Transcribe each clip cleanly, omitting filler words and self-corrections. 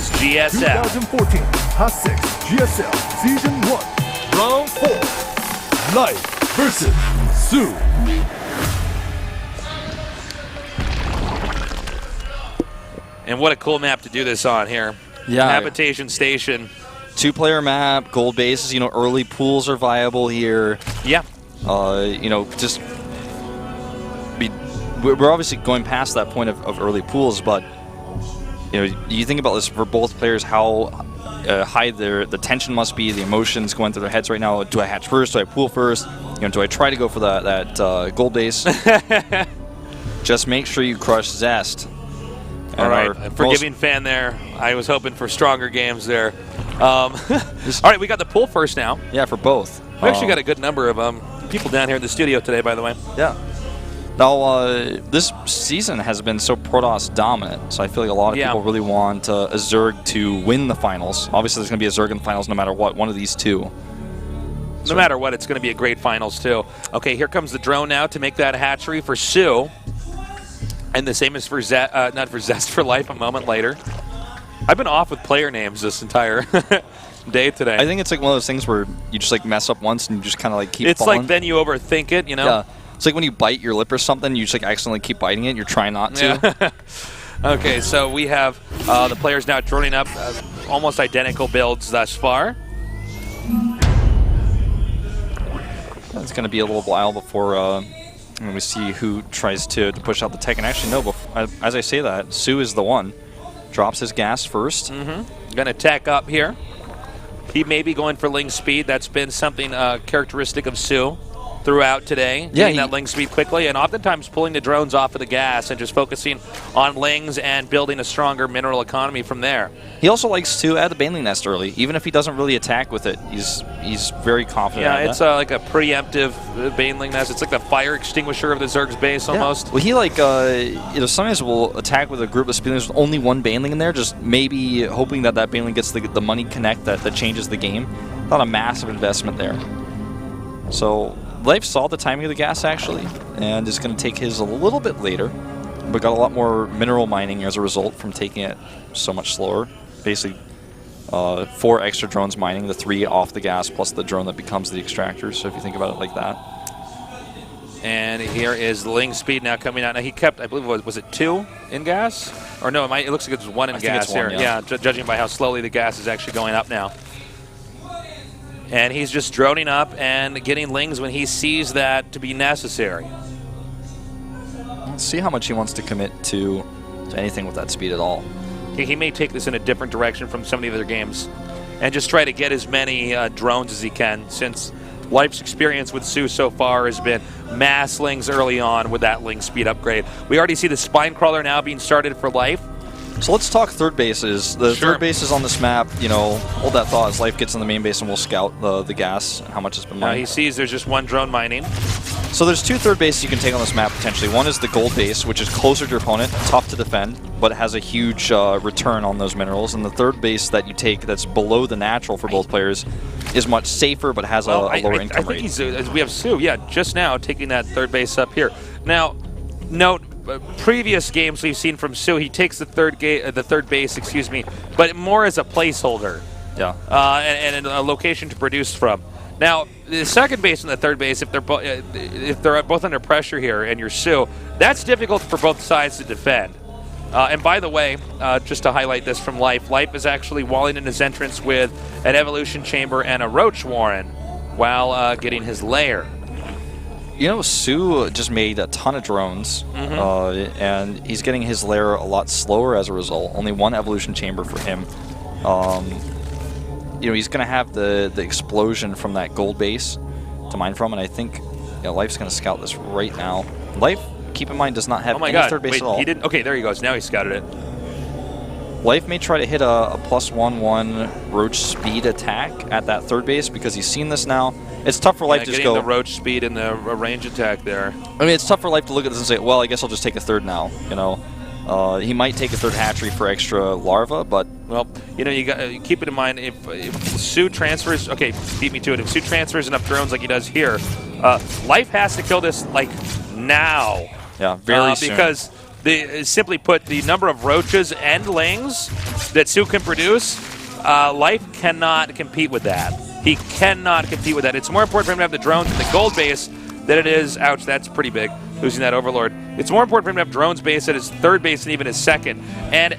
Series GSL. 2014 Hot 6 GSL Season 1 Round 4 Life versus Sue. And what a cool map to do this on here. Yeah. Habitation Station. 2-player map, gold bases, early pools are viable here. Yeah. Just we're obviously going past that point of early pools, but you think about this for both players, how high the tension must be, the emotions going through their heads right now. Do I hatch first? Do I pool first? Do I try to go for that gold base? Just make sure you crush Zest. All right, forgiving fan there. I was hoping for stronger games there. All right, we got the pool first now. Yeah, for both. We actually got a good number of people down here in the studio today, by the way. Yeah. Now, this season has been so Protoss dominant, so I feel like a lot of people really want a Zerg to win the finals. Obviously, there's going to be a Zerg in the finals no matter what, one of these two. No matter what, it's going to be a great finals, too. Okay, here comes the drone now to make that hatchery for Sue. And the same is for not for Zest for Life a moment later. I've been off with player names this entire day today. I think it's like one of those things where you just like mess up once and you just kind of like keep It's falling. like then you overthink it, Yeah. It's like when you bite your lip or something, you just like accidentally keep biting it. You're trying not to. Yeah. Okay, so we have the players now droning up almost identical builds thus far. It's going to be a little while before we see who tries to push out the tech. And actually, no, as I say that, Sue is the one. Drops his gas first. Going to tech up here. He may be going for Ling speed. That's been something characteristic of Sue throughout today. Getting that Ling speed quickly, and oftentimes pulling the drones off of the gas and just focusing on Lings and building a stronger mineral economy from there. He also likes to add the Baneling Nest early, even if he doesn't really attack with it. He's very confident. Yeah, it's like a preemptive Baneling Nest. It's like the fire extinguisher of the Zerg's base almost. Well, he sometimes will attack with a group of Speedlings with only one Baneling in there, just maybe hoping that Baneling gets the money connect that changes the game. Not a massive investment there. So Life saw the timing of the gas, actually, and is going to take his a little bit later, but got a lot more mineral mining as a result from taking it so much slower. Basically, 4 extra drones mining, the 3 off the gas, plus the drone that becomes the extractor, so if you think about it like that. And here is Ling speed now coming out. Now he kept, I believe, was it 2 in gas? Or no, it looks like it's 1 in gas here. Yeah, judging by how slowly the gas is actually going up now. And he's just droning up and getting Lings when he sees that to be necessary. Let's see how much he wants to commit to anything with that speed at all. He may take this in a different direction from some of the other games and just try to get as many drones as he can, since Life's experience with Sue so far has been mass Lings early on with that Ling speed upgrade. We already see the Spine Crawler now being started for Life. So let's talk third bases. The third bases on this map, hold that thought as Life gets on the main base, and we'll scout the gas and how much has been mined. He sees there's just 1 drone mining. So there's 2 third bases you can take on this map potentially. One is the gold base, which is closer to your opponent, tough to defend, but has a huge return on those minerals. And the third base that you take that's below the natural for both players is much safer, but has a lower income rate. I think we have Sue, just now taking that third base up here. Now, note, previous games we've seen from Sue, he takes the third base, but more as a placeholder. Yeah. And a location to produce from. Now, the second base and the third base, if they're both under pressure here, and you're Sue, that's difficult for both sides to defend. And by the way, just to highlight this from Life is actually walling in his entrance with an evolution chamber and a roach warren while getting his lair. Sue just made a ton of drones, and he's getting his lair a lot slower as a result. Only 1 evolution chamber for him. He's going to have the explosion from that gold base to mine from, and I think Life's going to scout this right now. Life, keep in mind, does not have any third base at all. He didn't. Okay, there he goes. Now he scouted it. Life may try to hit a +1/1 roach speed attack at that third base because he's seen this now. It's tough for Life to just go. Getting the roach speed and the range attack there. I mean, it's tough for Life to look at this and say, well, I guess I'll just take a third now. He might take a third hatchery for extra larva, but well, you got keep it in mind if Sue transfers. Okay, beat me to it. If Sue transfers enough drones like he does here, Life has to kill this like now. Yeah, very soon. Because simply put, the number of roaches and lings that Sue can produce, Life cannot compete with that. He cannot compete with that. It's more important for him to have the drones in the gold base than it is, ouch, that's pretty big, losing that Overlord. It's more important for him to have drones base at his third base than even his second. And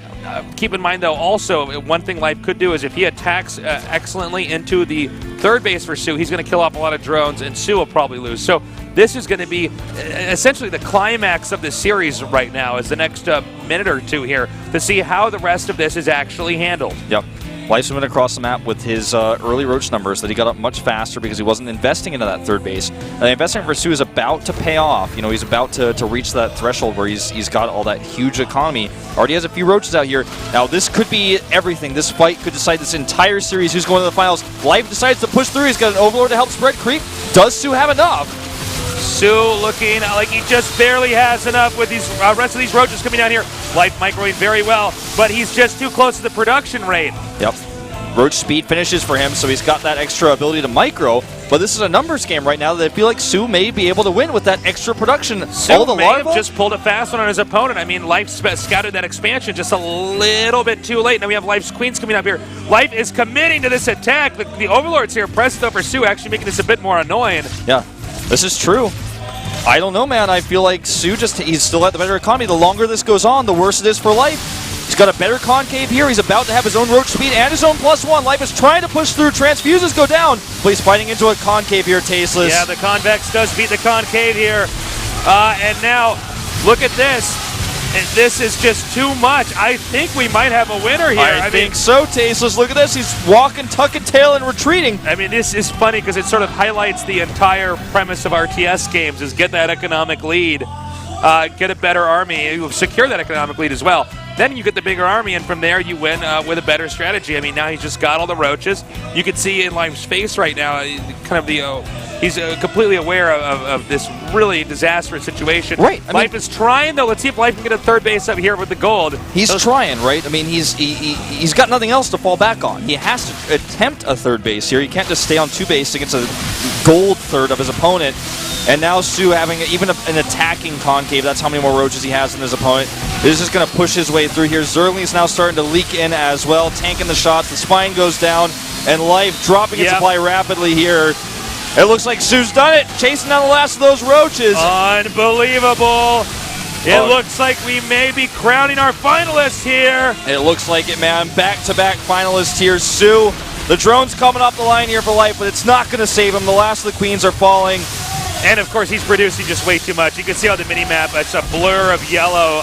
keep in mind, though, also, one thing Life could do is if he attacks excellently into the third base for Sue, he's going to kill off a lot of drones, and Sue will probably lose. So this is going to be essentially the climax of the series right now, is the next minute or two here to see how the rest of this is actually handled. Yep. Life's moving across the map with his early roach numbers that he got up much faster because he wasn't investing into that third base. And the investment for Sue is about to pay off. You know, he's about to reach that threshold where he's got all that huge economy. Already has a few roaches out here. Now, this could be everything. This fight could decide this entire series who's going to the finals. Life decides to push through. He's got an Overlord to help spread creep. Does Sue have enough? Sue looking like he just barely has enough with these rest of these roaches coming down here. Life microwaving very well, but he's just too close to the production rate. Yep. Roach speed finishes for him, so he's got that extra ability to micro. But this is a numbers game right now that I feel like Sue may be able to win with that extra production. Sue may have just pulled a fast one on his opponent. I mean, Life scouted that expansion just a little bit too late. Now we have Life's Queens coming up here. Life is committing to this attack. The Overlord's here pressed over Sue, actually making this a bit more annoying. Yeah, this is true. I don't know, man. I feel like Sue he's still at the better economy. The longer this goes on, the worse it is for Life. He's got a better concave here. He's about to have his own roach speed and his own +1. Life is trying to push through. Transfuses go down, but he's fighting into a concave here, Tasteless. Yeah, the convex does beat the concave here. And now, look at this. And this is just too much. I think we might have a winner here. I think so, Tasteless. Look at this. He's walking, tucking tail, and retreating. I mean, this is funny because it sort of highlights the entire premise of RTS games, is get that economic lead, get a better army, you secure that economic lead as well. Then you get the bigger army, and from there you win with a better strategy. I mean, now he's just got all the roaches. You can see in Life's face right now, kind of the he's completely aware of this really disastrous situation. Right. Life is trying, though. Let's see if Life can get a third base up here with the gold. He's trying, right? I mean, he's got nothing else to fall back on. He has to attempt a third base here. He can't just stay on two base against a gold third of his opponent. And now Sue having even an attacking concave. That's how many more roaches he has than his opponent. Is just going to push his way through here. Zerling's now starting to leak in as well, tanking the shots. The spine goes down, and Life dropping its supply rapidly here. It looks like Sue's done it, chasing down the last of those roaches. Unbelievable. It looks like we may be crowning our finalists here. It looks like it, man. Back-to-back finalists here. Sue, the drone's coming off the line here for Life, but it's not going to save him. The last of the queens are falling. And, of course, he's producing just way too much. You can see on the mini-map, it's a blur of yellow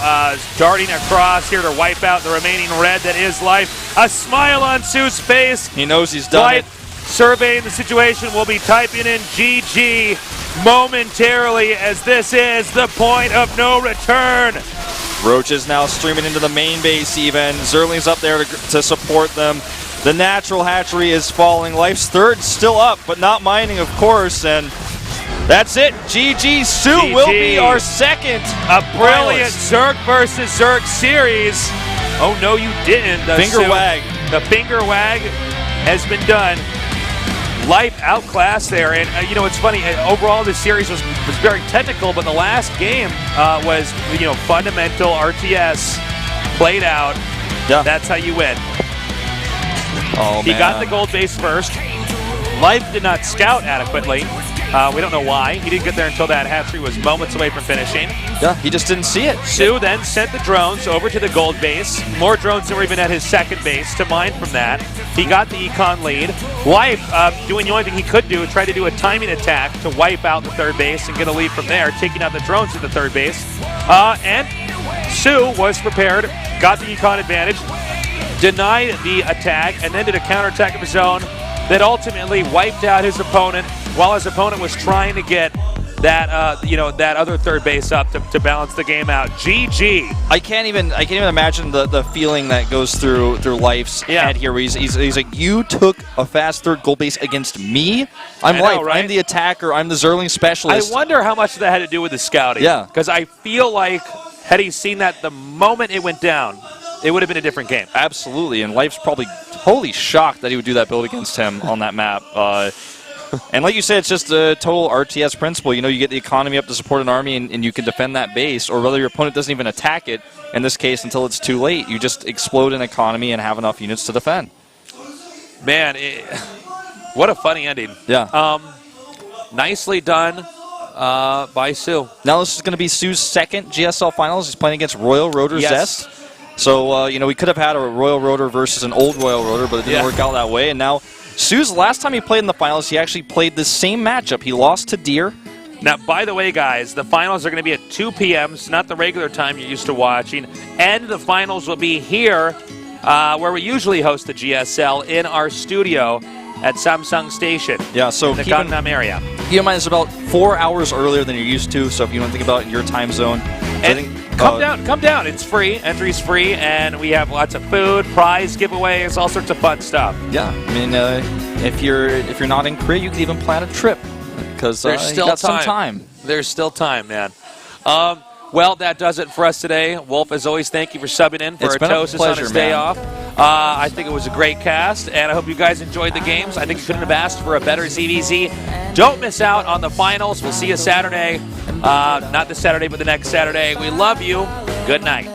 darting across here to wipe out the remaining red that is Life. A smile on Sue's face. He knows he's done it. Surveying the situation, will be typing in GG momentarily, as this is the point of no return. Roach is now streaming into the main base even. Zerling's up there to support them. The natural hatchery is falling. Life's third still up, but not mining, of course, and that's it. GG. Sue will be our second. A brilliant Zerg versus Zerg series. Oh, no, you didn't. Finger wag. The finger wag has been done. Life outclassed there. And, you know, it's funny. Overall, this series was very technical, but the last game was, you know, fundamental RTS played out. Yeah. That's how you win. Oh, he got the gold base first. Life did not scout adequately. We don't know why. He didn't get there until that hatchery was moments away from finishing. Yeah, he just didn't see it. Sue then sent the drones over to the gold base. More drones than were even at his second base to mine from that. He got the econ lead. Life, doing the only thing he could do, tried to do a timing attack to wipe out the third base and get a lead from there, taking out the drones at the third base. And Sue was prepared, got the econ advantage, denied the attack, and then did a counterattack of his own that ultimately wiped out his opponent while his opponent was trying to get that that other third base up to balance the game out. GG. I can't even imagine the feeling that goes through Life's head here. Where he's like, you took a fast third goal base against me. I'm Life. Right? I'm the attacker. I'm the Zerling specialist. I wonder how much that had to do with the scouting. Yeah. Because I feel like had he seen that the moment it went down, it would have been a different game. Absolutely, and Life's probably totally shocked that he would do that build against him on that map. And like you said, it's just a total RTS principle. You know, you get the economy up to support an army, and you can defend that base, or whether your opponent doesn't even attack it, in this case, until it's too late. You just explode an economy and have enough units to defend. Man, what a funny ending. Yeah. Nicely done by Sue. Now this is going to be Sue's second GSL Finals. He's playing against Royal Rotor Yes. Zest. So, you know, we could have had a Royal Rotor versus an old Royal Rotor, but it didn't work out that way. And now Sue's last time he played in the finals, he actually played the same matchup. He lost to Deer. Now, by the way, guys, the finals are going to be at 2 p.m. It's not the regular time you're used to watching. And the finals will be here where we usually host the GSL in our studio at Samsung Station. Yeah, so in the Gangnam area. Keep in mind, it's about 4 hours earlier than you're used to, so if you want to think about your time zone. And come down. It's free. Entry's free, and we have lots of food, prize giveaways, all sorts of fun stuff. Yeah, I mean, if you're not in Korea, you can even plan a trip because there's still some time. There's still time, man. Well, that does it for us today. Wolf, as always, thank you for subbing in for our Tosis on his day off. I think it was a great cast, and I hope you guys enjoyed the games. I think you couldn't have asked for a better ZVZ. Don't miss out on the finals. We'll see you Saturday. Not this Saturday, but the next Saturday. We love you. Good night.